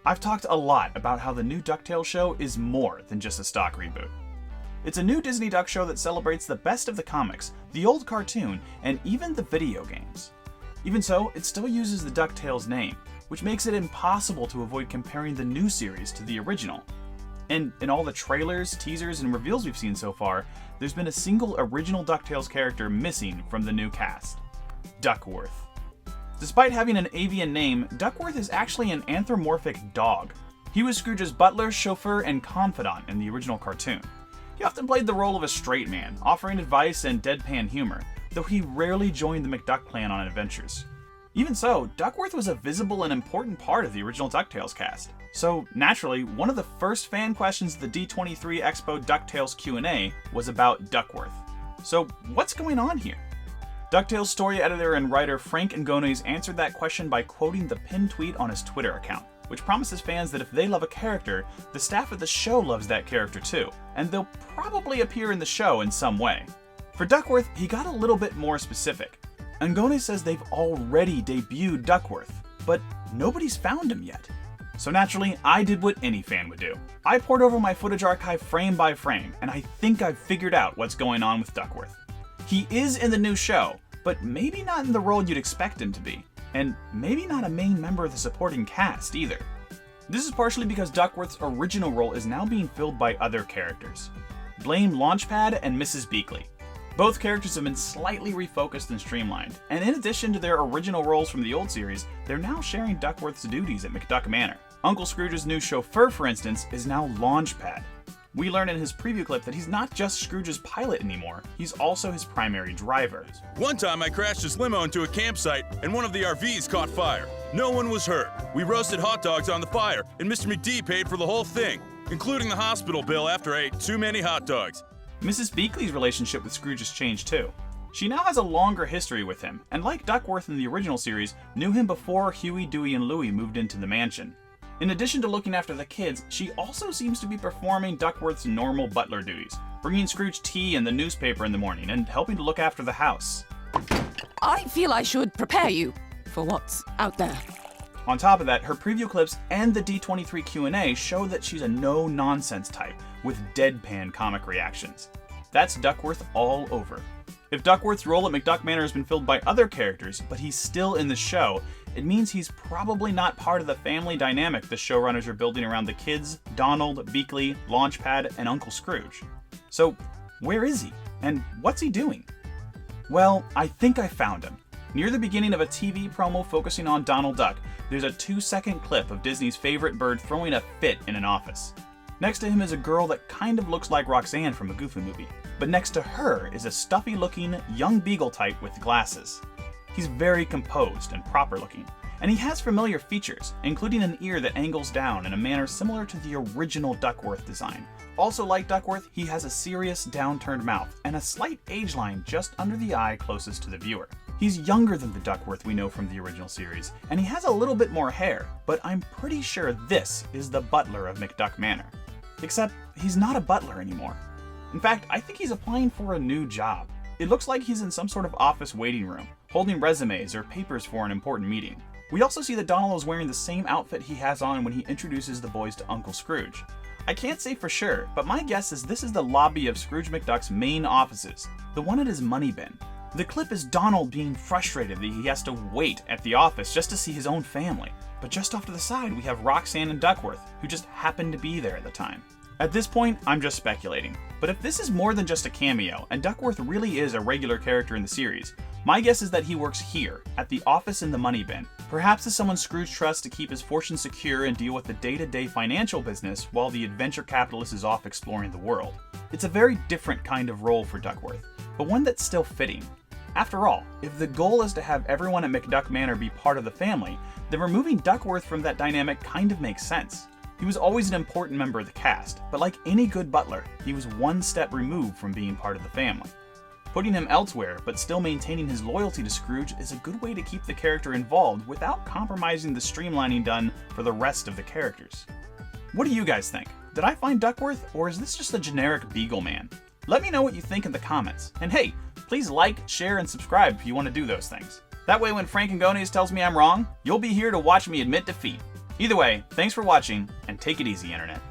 I've talked a lot about how the new Ducktales show is more than just a stock reboot. It's a new Disney Duck show that celebrates the best of the comics, the old cartoon, and even the video games. Even so, it still uses the Ducktales name, which makes it impossible to avoid comparing the new series to the original. And in all the trailers, teasers, and reveals we've seen so far, there's been a single original Ducktales character missing from the new cast: Duckworth. Despite having an avian name, Duckworth is actually an anthropomorphic dog. He was Scrooge's butler, chauffeur, and confidant in the original cartoon. He often played the role of a straight man, offering advice and deadpan humor, though he rarely joined the McDuck clan on adventures. Even so, Duckworth was a visible and important part of the original DuckTales cast. So, naturally, one of the first fan questions of the D23 Expo DuckTales Q&A was about Duckworth. So, what's going on here? DuckTales story editor and writer Frank Angones answered that question by quoting the pinned tweet on his Twitter account, which promises fans that if they love a character, the staff of the show loves that character too, and they'll probably appear in the show in some way. For Duckworth, he got a little bit more specific. Angones says they've already debuted Duckworth, but nobody's found him yet. So naturally, I did what any fan would do. I pored over my footage archive frame by frame, and I think I've figured out what's going on with Duckworth. He is in the new show, but maybe not in the role you'd expect him to be, and maybe not a main member of the supporting cast either. This is partially because Duckworth's original role is now being filled by other characters: Blame Launchpad and Mrs. Beagle-guy. Both characters have been slightly refocused and streamlined, and in addition to their original roles from the old series, they're now sharing Duckworth's duties at McDuck Manor. Uncle Scrooge's new chauffeur, for instance, is now Launchpad. We learn in his preview clip that he's not just Scrooge's pilot anymore, he's also his primary driver. One time I crashed his limo into a campsite and one of the RVs caught fire. No one was hurt. We roasted hot dogs on the fire and Mr. McD paid for the whole thing, including the hospital bill after I ate too many hot dogs. Mrs. Beagle-guy's relationship with Scrooge has changed too. She now has a longer history with him, and like Duckworth in the original series, knew him before Huey, Dewey, and Louie moved into the mansion. In addition to looking after the kids, she also seems to be performing Duckworth's normal butler duties, bringing Scrooge tea and the newspaper in the morning, and helping to look after the house. I feel I should prepare you for what's out there. On top of that, her preview clips and the D23 Q&A show that she's a no-nonsense type, with deadpan comic reactions. That's Duckworth all over. If Duckworth's role at McDuck Manor has been filled by other characters, but he's still in the show, it means he's probably not part of the family dynamic the showrunners are building around the kids, Donald, Beagle-guy, Launchpad, and Uncle Scrooge. So, where is he? And what's he doing? Well, I think I found him. Near the beginning of a TV promo focusing on Donald Duck, there's a 2-second clip of Disney's favorite bird throwing a fit in an office. Next to him is a girl that kind of looks like Roxanne from a Goofy movie, but next to her is a stuffy-looking, young beagle type with glasses. He's very composed and proper-looking, and he has familiar features, including an ear that angles down in a manner similar to the original Duckworth design. Also like Duckworth, he has a serious, downturned mouth, and a slight age line just under the eye closest to the viewer. He's younger than the Duckworth we know from the original series, and he has a little bit more hair, but I'm pretty sure this is the butler of McDuck Manor. Except, he's not a butler anymore. In fact, I think he's applying for a new job. It looks like he's in some sort of office waiting room, holding resumes or papers for an important meeting. We also see that Donald is wearing the same outfit he has on when he introduces the boys to Uncle Scrooge. I can't say for sure, but my guess is this is the lobby of Scrooge McDuck's main offices, the one at his money bin. The clip is Donald being frustrated that he has to wait at the office just to see his own family. But just off to the side, we have Roxanne and Duckworth, who just happened to be there at the time. At this point, I'm just speculating. But if this is more than just a cameo, and Duckworth really is a regular character in the series, my guess is that he works here, at the office in the money bin, perhaps as someone Scrooge trusts to keep his fortune secure and deal with the day-to-day financial business while the adventure capitalist is off exploring the world. It's a very different kind of role for Duckworth, but one that's still fitting. After all, if the goal is to have everyone at McDuck Manor be part of the family, then removing Duckworth from that dynamic kind of makes sense. He was always an important member of the cast, but like any good butler, he was one step removed from being part of the family. Putting him elsewhere, but still maintaining his loyalty to Scrooge is a good way to keep the character involved without compromising the streamlining done for the rest of the characters. What do you guys think? Did I find Duckworth, or is this just a generic Beagle man? Let me know what you think in the comments, and hey, please like, share, and subscribe if you want to do those things. That way when Frank Angones tells me I'm wrong, you'll be here to watch me admit defeat. Either way, thanks for watching, and take it easy, Internet.